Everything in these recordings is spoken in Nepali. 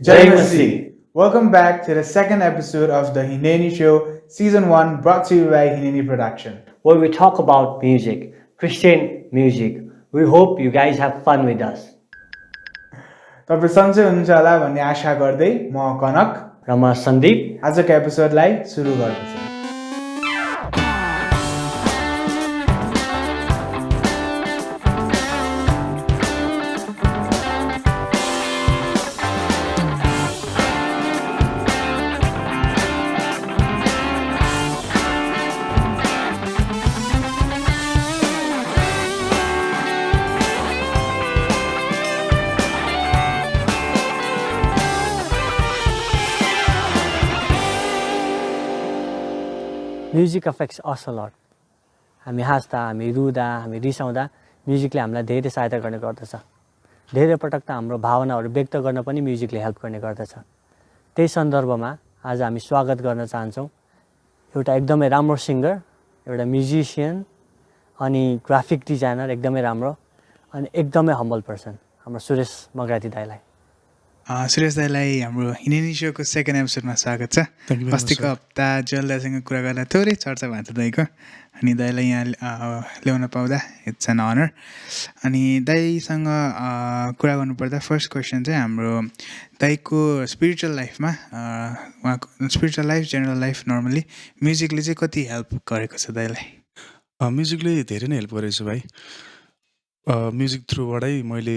Jai Masi. Welcome back to the second episode of the Hineni Show, Season 1, brought to you by Hineni Production. where we talk about music, Christian music. We hope you guys have fun with us. तपाईँ सन्चै हुनुहुन्छ होला भन्ने आशा गर्दै म कनक र म सन्दीप आजको एपिसोडलाई सुरु गर्दछु। Music affects us a lot. हामी हाँस्दा, हामी रुँदा, हामी रिसाउँदा म्युजिकले हामीलाई धेरै सहायता गर्ने गर्दछ। धेरै पटक त हाम्रो भावनाहरू व्यक्त गर्न पनि म्युजिकले हेल्प गर्ने गर्दछ। त्यही सन्दर्भमा आज हामी स्वागत गर्न चाहन्छौँ एउटा एकदमै राम्रो सिङ्गर, एउटा म्युजिसियन अनि ग्राफिक डिजाइनर, एकदमै राम्रो अनि एकदमै हम्बल पर्सन, हाम्रो सुरेश मगराती दाईलाई। सुरेश दाईलाई हाम्रो हिनेनी सोको सेकेन्ड एपिसोडमा स्वागत छ। अस्तिको हप्ता जल दाईसँग कुरा गर्दा थोरै चर्चा भएको थियो दाईको, अनि दाईलाई यहाँ ल्याउन पाउँदा इट्स एन अनर। अनि दाईसँग कुरा गर्नुपर्दा फर्स्ट क्वेसन चाहिँ हाम्रो दाईको स्पिरिचुअल लाइफमा, उहाँको spiritual life, general life, normally म्युजिकले चाहिँ कति हेल्प गरेको छ दाईलाई? म्युजिकले धेरै नै हेल्प गरेको छ भाइ। म्युजिक थ्रुबाटै मैले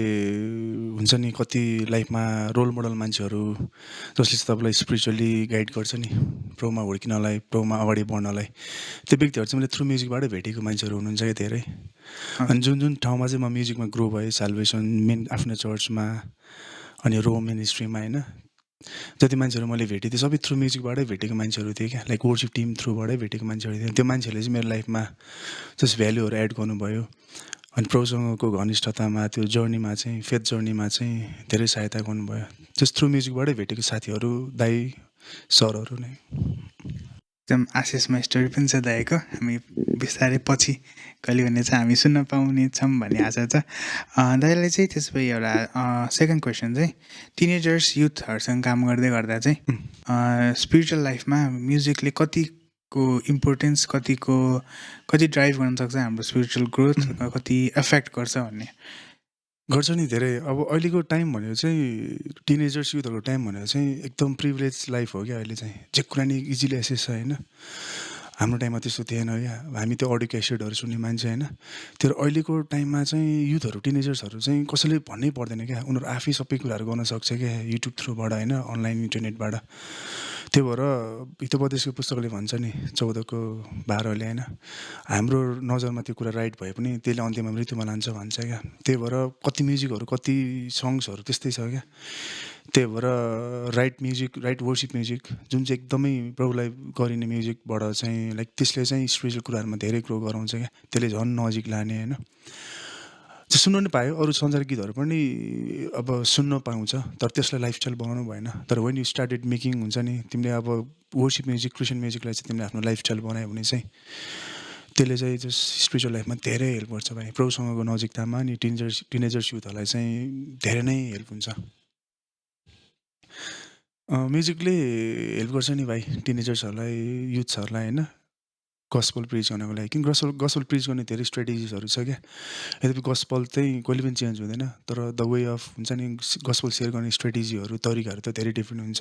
हुन्छ नि कति लाइफमा रोल मोडल मान्छेहरू जसले चाहिँ तपाईँलाई स्पिरिचुअली गाइड गर्छ नि, प्रोमा हुर्किनलाई, प्रोमा अगाडि बढ्नलाई, त्यो व्यक्तिहरू चाहिँ मैले थ्रु म्युजिकबाटै भेटेको मान्छेहरू हुनुहुन्छ क्या धेरै। अनि जुन जुन ठाउँमा चाहिँ म म्युजिकमा ग्रो भएँ, साल्भेसन मेन आफ्नो चर्चमा अनि रोम मिनिस्ट्रीमा, होइन, जति मान्छेहरू मैले भेटेँ त्यो सबै थ्रु म्युजिकबाटै भेटेको मान्छेहरू थिएँ क्या। लाइक वर्सिप टिम थ्रुबाटै भेटेको मान्छेहरू थिए। त्यो मान्छेहरूले चाहिँ मेरो लाइफमा जस्ट भ्याल्युहरू एड गर्नुभयो अनि प्रभुसँगको घनिष्ठतामा, त्यो जर्नीमा चाहिँ, फेथ जर्नीमा चाहिँ धेरै सहायता गर्नुभयो। जस्ट थ्रु म्युजिकबाटै भेटेको साथीहरू, दाई सरहरू नै। एकदम आशिषमा स्टोरी पनि छ दाईको, हामी बिस्तारै पछि कहिले भने चाहिँ हामी सुन्न पाउनेछौँ भन्ने आशा छ। दाईलाई चाहिँ त्यसो भए एउटा सेकेन्ड क्वेसन चाहिँ टिनेजर्स युथहरूसँग काम गर्दै गर्दा चाहिँ स्पिरिचुअल लाइफमा म्युजिकले कतिको इम्पोर्टेन्स, कति ड्राइभ गर्न सक्छ हाम्रो स्पिरिचुअल ग्रोथ, कति एफेक्ट गर्छ भन्ने गर्छ नि धेरै। अब अहिलेको टाइम भनेको चाहिँ टिनेजर्स युथहरूको टाइम भनेको चाहिँ एकदम प्रिभिलेज लाइफ हो क्या। अहिले चाहिँ जे कुरा नि इजिली एसेस छ, होइन। हाम्रो टाइममा त्यस्तो थिएन क्या, हामी त्यो अडियो क्यासेटहरू सुन्ने मान्छे, होइन। तर अहिलेको टाइममा चाहिँ युथहरू, टिनेजर्सहरू चाहिँ कसैले भन्नै पर्दैन क्या, उनीहरू आफै सबै कुराहरू गर्न सक्छ क्या, युट्युब थ्रुबाट, होइन, अनलाइन इन्टरनेटबाट। त्यही भएर हितोपदेशको पुस्तकले भन्छ नि 14को 12ले, होइन, हाम्रो नजरमा त्यो कुरा राइट भए पनि त्यसले अन्त्यमा मृत्युमा लान्छ भन्छ क्या। त्यही भएर कति म्युजिकहरू, कति सङ्ग्सहरू त्यस्तै छ क्या। त्यही भएर right music, right worship music जुन चाहिँ एकदमै प्रभुलाई गरिने म्युजिकबाट चाहिँ लाइक त्यसले चाहिँ स्पिरिचुअल कुराहरूमा धेरै ग्रो गराउँछ क्या, त्यसले झन् नजिक लाने, होइन। त्यो सुन्नु नि पायो, अरू संसार गीतहरू पनि अब सुन्न पाउँछ, तर त्यसलाई लाइफस्टाइल बनाउनु भएन। तर वेन यु स्टार्टेड मेकिङ हुन्छ नि, तिमीले अब वर्सिप म्युजिक, क्रिस्चियन म्युजिकलाई चाहिँ तिमीले आफ्नो लाइफस्टाइल बनायो भने चाहिँ त्यसले चाहिँ जस्ट स्पिरिचुअल लाइफमा धेरै हेल्प गर्छ भाइ। प्रभुसँगको नजिकतामा अनि टिनेजर्स युथहरूलाई चाहिँ धेरै नै हेल्प हुन्छ। म्युजिकले हेल्प गर्छ नि भाइ टिनेजर्सहरूलाई, युथ्सहरूलाई, होइन, गस्पल प्रिच गर्नको लागि। किन गस्पल प्रिच गर्ने धेरै स्ट्रेटेजिजहरू छ क्या। यद्यपि गस्पल चाहिँ कहिले पनि चेन्ज हुँदैन, तर द वे अफ हुन्छ नि गस्पल सेयर गर्ने स्ट्रेटेजीहरू, तरिकाहरू त धेरै डिफ्रेन्ट हुन्छ।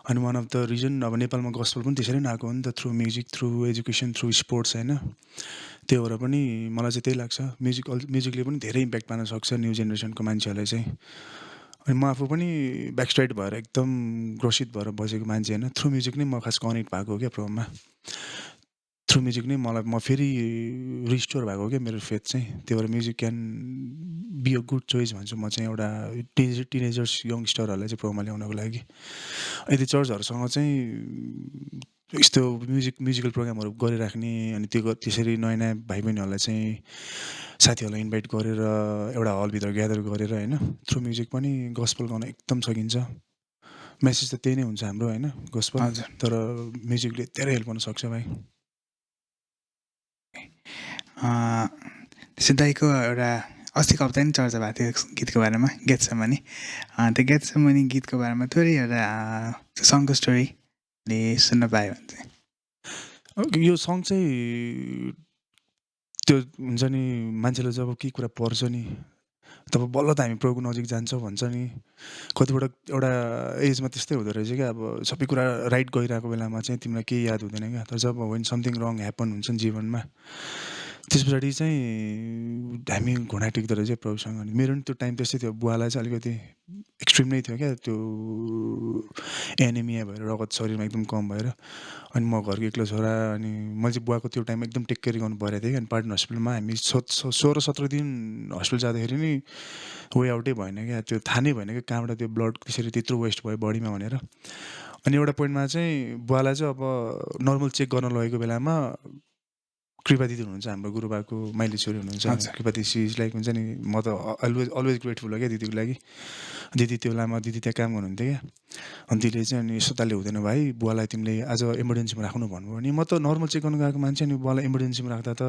अनि वान अफ द रिजन अब नेपालमा गस्पल पनि त्यसरी नै आएको हो नि त, through music, through education, through sports, होइन। त्यही भएर पनि मलाई चाहिँ त्यही लाग्छ, म्युजिकले पनि धेरै इम्प्याक्ट पार्न सक्छ न्यू जेनेरेसनको मान्छेहरूलाई चाहिँ। अनि म आफू पनि ब्याकस्ट्राइट भएर एकदम ग्रसित भएर बसेको मान्छे, होइन। थ्रु म्युजिक नै म खास कनेक्ट भएको हो क्या प्रोमा। थ्रु म्युजिक नै म फेरि रिस्टोर भएको क्या मेरो फेथ चाहिँ। त्यही भएर music can be a good choice भन्छु म चाहिँ एउटा टिनेजर्स यङ्गस्टरहरूलाई चाहिँ प्रोमा ल्याउनको लागि। यदि चर्चहरूसँग चाहिँ यस्तो म्युजिकल प्रोग्रामहरू गरिराख्ने, अनि त्यसरी नयाँ नयाँ भाइ बहिनीहरूलाई चाहिँ साथीहरूलाई इन्भाइट गरेर एउटा हलभित्र ग्यादर गरेर, होइन, थ्रु म्युजिक पनि गस्पल गर्न एकदम सकिन्छ। मेसेज त त्यही नै हुन्छ हाम्रो, होइन, गस्पल। तर म्युजिकले धेरै हेल्प गर्न सक्छ भाइ। त्यसो दाईको एउटा अस्तिको हप्ता नि चर्चा भएको थियो गीतको बारेमा गेट्समनी त्यो गेट्समनी गीतको बारेमा थोरै एउटा सङको स्टोरीले सुन्न पायो भने चाहिँ यो सङ चाहिँ त्यो हुन्छ नि मान्छेले जब केही कुरा पर्छ नि तब बल्ल त हामी प्रभुको नजिक जान्छौँ भन्छ नि कतिपल्ट एउटा एजमा त्यस्तै हुँदो रहेछ क्या अब सबै कुरा राइट गइरहेको बेलामा चाहिँ तिमीलाई केही याद हुँदैन क्या तर जब वेन समथिङ रङ ह्यापन हुन्छ नि जीवनमा त्यस पछाडि चाहिँ हामी घुँडा टेक्दो रहेछ प्रभुसँग अनि मेरो नि त्यो टाइम त्यस्तै थियो बुवालाई चाहिँ अलिकति एक्सट्रिम नै थियो क्या त्यो एनिमिया भएर रगत शरीरमा एकदम कम भएर अनि म घरको एक्लो छोरा अनि मैले चाहिँ बुवाको त्यो टाइममा एकदम टेक केयर गर्नु परेको थियो कि अनि पाटन हस्पिटलमा हामी 16-17 दिन हस्पिटल जाँदाखेरि नि वे आउटै भएन क्या त्यो थाहा नै भएन कि कहाँबाट त्यो ब्लड त्यसरी त्यत्रो वेस्ट भयो बडीमा भनेर अनि एउटा पोइन्टमा चाहिँ बुवालाई चाहिँ अब नर्मल चेक गर्न लगेको बेलामा कृपा दिदी हुनुहुन्छ हाम्रो गुरुबाको माइली छोरी हुनुहुन्छ कृपा दिदी इज लाइक हुन्छ नि म त अलवेज ग्रेटफुल हो क्या दिदीको लागि दिदी त्यो बेलामा दिदी त्यहाँ काम गर्नुहुन्थ्यो क्या अनि दिदीले चाहिँ अनि यस्तोताले हुँदैन भाइ बुवालाई तिमीले आज इमर्जेन्सीमा राख्नु भन्नुभयो अनि म त नर्मल चेक गर्नु गएको मान्छे अनि बुवालाई इमर्जेन्सीमा राख्दा त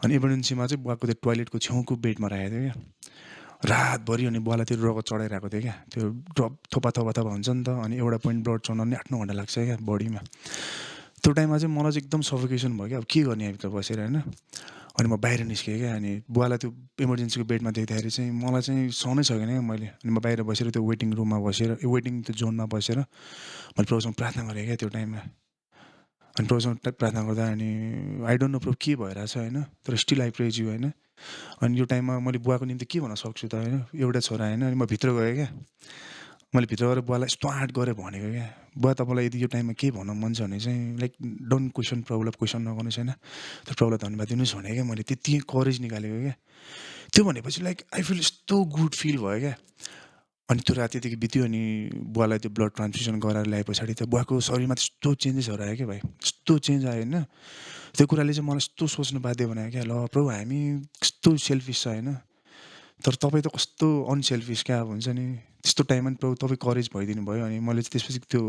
अनि इमर्जेन्सीमा चाहिँ बुवाको त्यो टोइलेटको छेउको बेडमा राखेको थियो क्या रातभरि अनि बुवालाई त्यो रगत चढाइरहेको थियो क्या त्यो ड्रप थोपा हुन्छ नि त अनि एउटा पोइन्ट ब्लड चढाउन नि 8-9 घन्टा लाग्छ क्या बडीमा त्यो टाइममा चाहिँ मलाई चाहिँ एकदम सफोकेसन भयो क्या अब के गर्ने भित्र बसेर होइन अनि म बाहिर निस्केँ क्या अनि बुवालाई त्यो इमर्जेन्सीको बेडमा देख्दाखेरि चाहिँ मलाई चाहिँ सहनै सकेन क्या मैले अनि म बाहिर बसेर त्यो वेटिङ रुममा बसेर वेटिङ त्यो जोनमा बसेर मैले प्रभुसँग प्रार्थना गरेँ क्या त्यो टाइममा अनि प्रभुसँग प्रार्थना गर्दा अनि आई डोन्ट नो प्रभु के भइरहेछ होइन तर स्टिल आई प्रेज यु होइन अनि यो टाइममा मैले बुवाको निम्ति के भन्न सक्छु त होइन एउटा छोरा होइन अनि म भित्र गएँ क्या मैले भित्र गएर बुवालाई यस्तो आँट गरेर भनेको क्या बुवा तपाईँलाई यदि यो टाइममा के भन्न मन छ भने चाहिँ लाइक डोन्ट क्वेसन प्रभुलाई क्वेसन नगर्नुहोस् होइन तर प्रभुलाई धन्यवाद दिनुहोस् भने क्या मैले त्यति करेज निकालेको क्या त्यो भनेपछि लाइक आई फिल यस्तो गुड फिल भयो क्या अनि त्यो रात त्यतिकै बित्यो अनि बुवालाई त्यो ब्लड ट्रान्सफ्युजन गराएर ल्याए पछाडि त बुवाको शरीरमा त्यस्तो चेन्जेसहरू आयो क्या भाइ यस्तो चेन्ज आयो होइन त्यो कुराले चाहिँ मलाई यस्तो सोच्नु बाध्य बनायो क्या ल प्रभु हामी कस्तो सेल्फिस छ होइन तर तपाईँ त कस्तो अनसेल्फिस क्या अब हुन्छ नि त्यस्तो टाइममा नि प्रभु तपाईँ करेज भइदिनु भयो अनि मैले चाहिँ त्यसपछि त्यो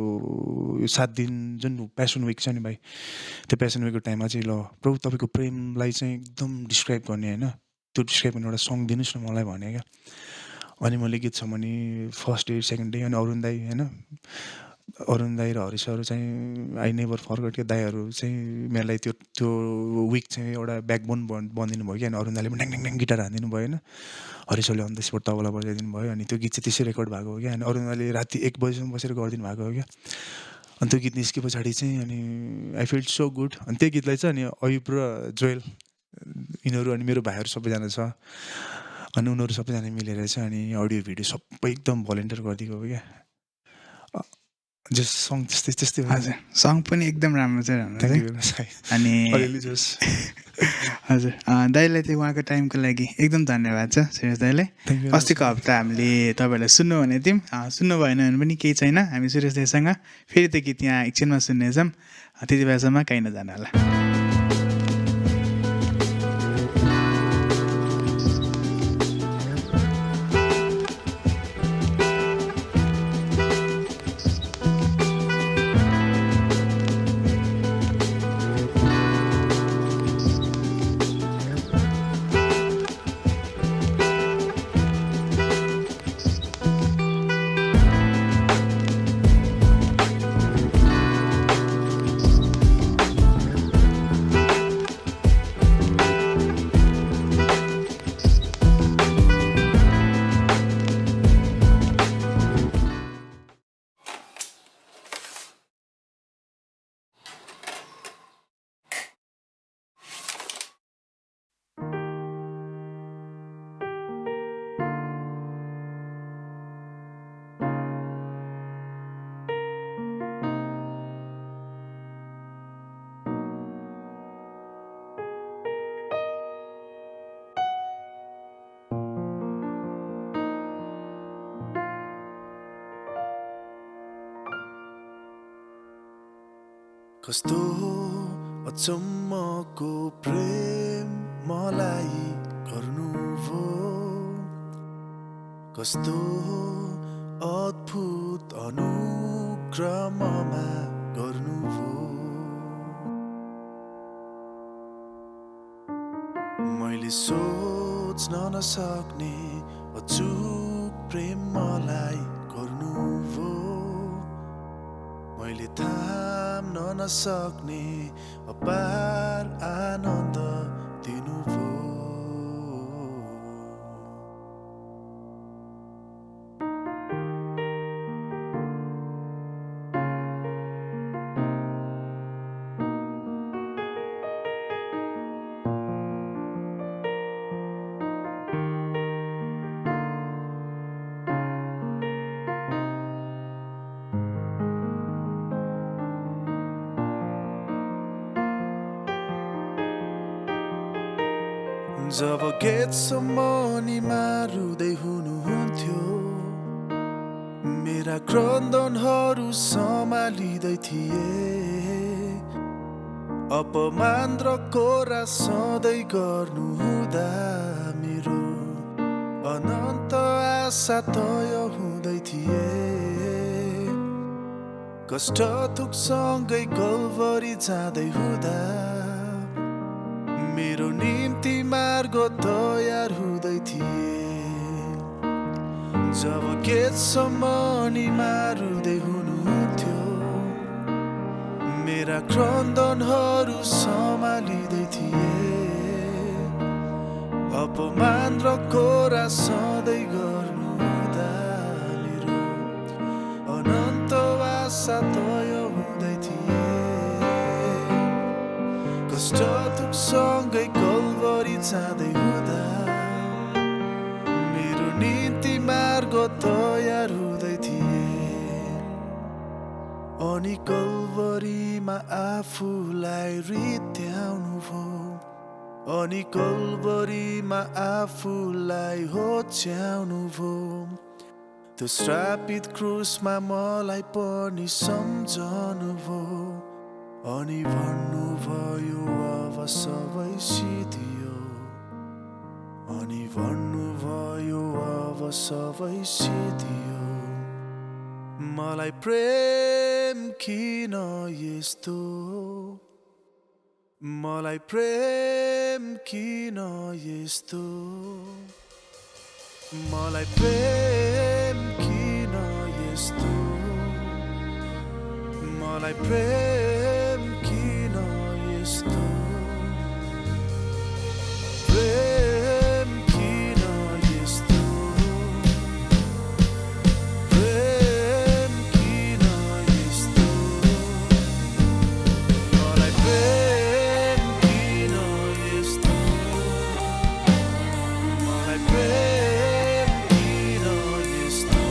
7 दिन जुन प्यासन विक छ नि भाइ त्यो प्यासन विकको टाइममा चाहिँ ल प्रभु तपाईँको प्रेमलाई चाहिँ एकदम डिस्क्राइब गर्ने होइन त्यो डिस्क्राइब गर्ने एउटा सङ दिनुहोस् न मलाई भने क्या अनि मैले गीत छ भने फर्स्ट डे सेकेन्ड डे अनि अरुण दाई होइन अरुण दाई र हरिसहरू चाहिँ आई नेभर फर्गट क्या दाईहरू चाहिँ मेरोलाई त्यो विक चाहिँ एउटा ब्याकबोन बनिदिनु भयो कि अनि अरुण दाईले पनि ड्याङ ड्याङ गिटार हानिदिनु भयो होइन हरिसहरूले अन द स्पोट तबला बजाइदिनु भयो अनि त्यो गीत चाहिँ त्यसै रेकर्ड भएको हो क्या अनि अरुण दाईले राति 1 बजीसम्म बसेर गरिदिनु भएको हो क्या अनि त्यो गीत निस्के पछाडि चाहिँ अनि आई फिल सो गुड अनि त्यो गीतलाई चाहिँ अनि अयुब र जोएल यिनीहरू अनि मेरो भाइहरू सबैजना छ अनि उनीहरू सबैजना मिलेर चाहिँ अनि अडियो भिडियो सबै एकदम भलिन्टियर गरिदिएको हो क्या जस सङ त्यस्तै हजुर सङ पनि एकदम राम्रो चाहिँ राम्रो छ अनि हजुर दाइलाई चाहिँ उहाँको टाइमको लागि एकदम धन्यवाद छ सुरेश दाइलाई अस्तिको हप्ता हामीले तपाईँहरूलाई सुन्नु भनेको थियौँ सुन्नु भएन भने पनि केही छैन हामी सुरेश दाइसँग फेरि त्यो गीत यहाँ एकछिनमा सुन्नेछौँ त्यति बेलासम्म कहीँ नजानु होला कस्तो अचम्मको प्रेम मलाई गर्नुभो कस्तो अद्भुत अनुक्रममा गर्नुभो मैले बुझ्न नसक्ने अचुक प्रेम मलाई गर्नुभयो मैले थाम्न नसक्ने अपार आनन्द दिनुभयो जब गेटसम्म नि मारुँदै हुनुहुन्थ्यो मेरा क्रन्दनहरू सम्हालिँदै थिए अपमान र कोरा सधैँ गर्नुहुँदा मेरो अनन्त आशा तय हुँदै थिए कष्ट थुकसँगै गलभरी जाँदै हुँदा मेरो निम्ति मार्ग तयार हुँदै थिए जब गेटसम्म नि मारुँदै हुनुहुन्थ्यो मेरा क्रन्दनहरू सम्हालिँदै थिए अपमान र कोरा सधैँ गर्नुहुँदा मेरो अनन्त आशा तय हुँदै थिए कष्ट थुकसँगै गलभरी जाँदै हुँदा मेरो निम्ति मार्ग तयार हुँदै थिए अनि गलभरीमा आफूलाई रित्याउनुभयो अनि गलभरीमा आफूलाई होच्याउनुभयो त्यो श्रापित क्रुसमा मलाई पनि सम्झनुभयो अनि भन्नुभयो अब सबै सिद्धियो अनि भन्नुभयो अब सबै सिद्धियो मलाई प्रेम किन यस्तो मलाई प्रेम किन यस्तो मलाई प्रेम किन यस्तो मलाई प्रेम किन यस्तो प्रेम किन यस्तो प्रेम किन यस्तो मलाई प्रेम किन यस्तो मलाई प्रेम किन यस्तो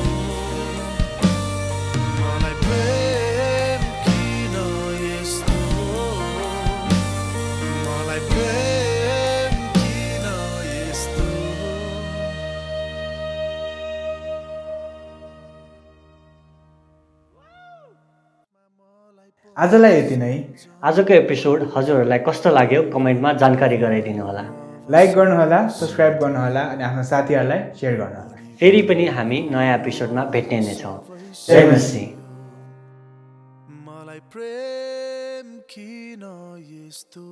मलाई प्रेम किन यस्तो मलाई प्रेम किन यस्तो आजलाई यति नै। आजको एपिसोड हजुरहरूलाई कस्तो लाग्यो कमेन्टमा जानकारी गराइदिनु होला। लाइक गर्नुहोला, सब्सक्राइब गर्नुहोला अनि आफ्नो साथीहरूलाई सेयर गर्नुहोला। फेरि पनि हामी नयाँ एपिसोडमा भेट्ने नै छौँ। जय मसी। मलाई प्रेम किन यस्तो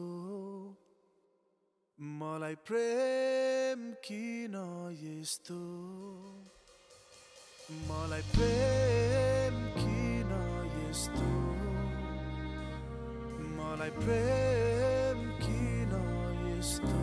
मलाई प्रेम किन यस्तो मलाई प्रेम किन यस्तो मलाई प्रेम किन यस्तो